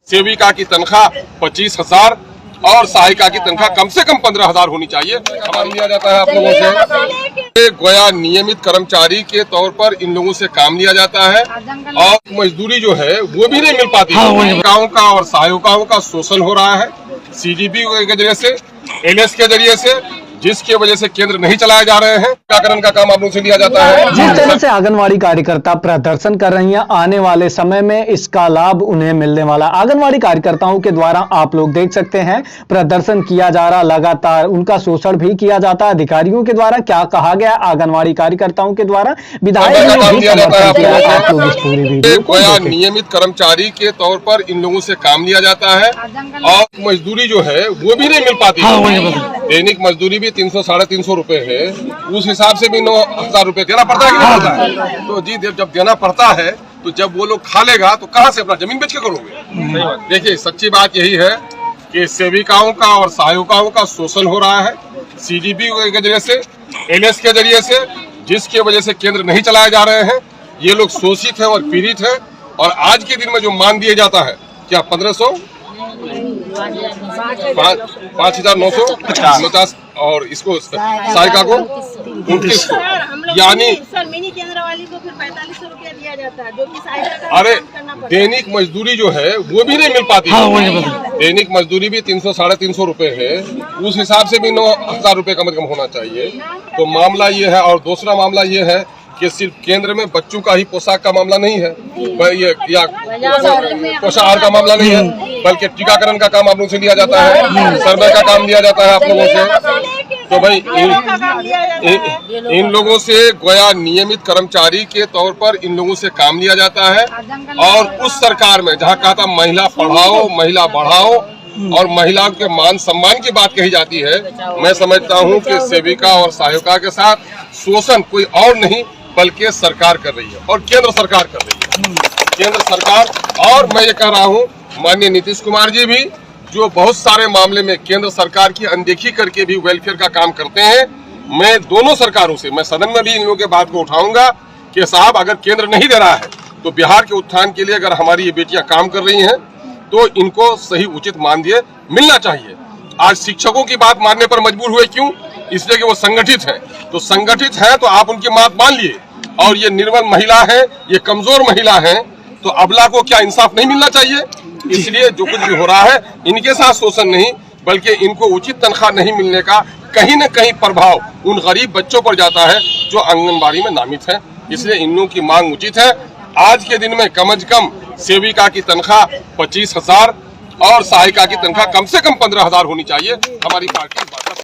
सेविका की तनख्वाह 25,000 और सहायिका की तनख्वाह कम से कम 15,000 होनी चाहिए। काम लिया जाता है आप लोगों से। गोया नियमित कर्मचारी के तौर पर इन लोगों से काम लिया जाता है और मजदूरी जो है वो भी नहीं मिल पाती। सेविकाओं का और सहायिकाओं का शोषण हो रहा है CGP के जरिए से, LS के जरिए से, जिसकी वजह से केंद्र नहीं चलाए जा रहे हैं। टीकाकरण का काम आप लोगों से लिया जाता है। जिस तरह से आंगनवाड़ी कार्यकर्ता प्रदर्शन कर रही हैं, आने वाले समय में इसका लाभ उन्हें मिलने वाला। आंगनवाड़ी कार्यकर्ताओं के द्वारा आप लोग देख सकते हैं प्रदर्शन किया जा रहा, लगातार उनका शोषण भी किया जाता है अधिकारियों के द्वारा। क्या कहा गया आंगनवाड़ी कार्यकर्ताओं के द्वारा, विधायक ने भी समर्थन किया। आप लोग इस पूरी वीडियो को देखें। नियमित कर्मचारी के तौर पर इन लोगों से काम लिया जाता है और मजदूरी जो है वो भी नहीं मिल पाती। दैनिक मजदूरी भी 300-350 रुपए है, उस हिसाब से भी 9,000 रुपए देना पड़ता है कि नहीं पड़ता है? तो जी जब देना पड़ता है तो जब वो लोग खा लेगा तो कहाँ से अपना जमीन बेच के करोगे? देखिए सच्ची बात यही है कि सेविकाओं का और सहायिकाओं का शोषण हो रहा है CGP के जरिए से, LS के जरिए से, जिसकी वजह से केंद्र नहीं चलाए जा रहे हैं। ये लोग शोषित है और पीड़ित है। और आज के दिन में जो मान दिया जाता है क्या 5,950 और इसको सहायिका को 2900, यानी मिनी केंद्र वाली को फिर 4500 रुपया दिया जाता है, जो कि सहायिका का अरे काम करना पड़ता है। दैनिक मजदूरी जो है वो भी नहीं मिल पाती। दैनिक मजदूरी भी 300-350 रुपए है, उस हिसाब से भी 9,000 रुपए कम से कम होना चाहिए। तो मामला ये है। और दूसरा मामला ये है कि सिर्फ केंद्र में बच्चों का ही पोशाक का मामला नहीं है, ये या पोषाहार का मामला नहीं है, बल्कि टीकाकरण का काम आप लोगों से लिया जाता है, सर्वे का काम लिया जाता है आप लोगों से। तो भाई इन लोगों से गोया नियमित कर्मचारी के तौर पर इन लोगों से काम लिया जाता है। और उस सरकार में जहाँ कहा था महिला पढ़ाओ महिला बढ़ाओ और महिलाओं के मान सम्मान की बात कही जाती है, मैं समझता हूँ कि सेविका और सहायिका के साथ शोषण कोई और नहीं बल्कि सरकार कर रही है और केंद्र सरकार कर रही है। केंद्र सरकार और मैं ये कह रहा हूँ माननीय नीतीश कुमार जी भी, जो बहुत सारे मामले में केंद्र सरकार की अनदेखी करके भी वेलफेयर का काम करते हैं। मैं दोनों सरकारों से, मैं सदन में भी इन लोगों के बात को उठाऊंगा कि साहब अगर केंद्र नहीं दे रहा है तो बिहार के उत्थान के लिए अगर हमारी ये बेटियां काम कर रही हैं तो इनको सही उचित मानदेय मिलना चाहिए। आज शिक्षकों की बात मानने पर मजबूर हुए, क्यों? इसलिए कि वो संगठित है। तो संगठित है तो आप उनकी बात मान लिए। और ये निर्बल महिला है, ये कमजोर महिला है, तो अबला को क्या इंसाफ नहीं मिलना चाहिए? इसलिए जो कुछ भी हो रहा है इनके साथ शोषण नहीं बल्कि इनको उचित तनख्वाह नहीं मिलने का कहीं न कहीं प्रभाव उन गरीब बच्चों पर जाता है जो आंगनबाड़ी में नामित है। इसलिए इन लोगों की मांग उचित है। आज के दिन में कम से कम सेविका की तनख्वाह 25,000 और सहायिका की तनख्वाह कम से कम 15,000 होनी चाहिए। हमारी पार्टी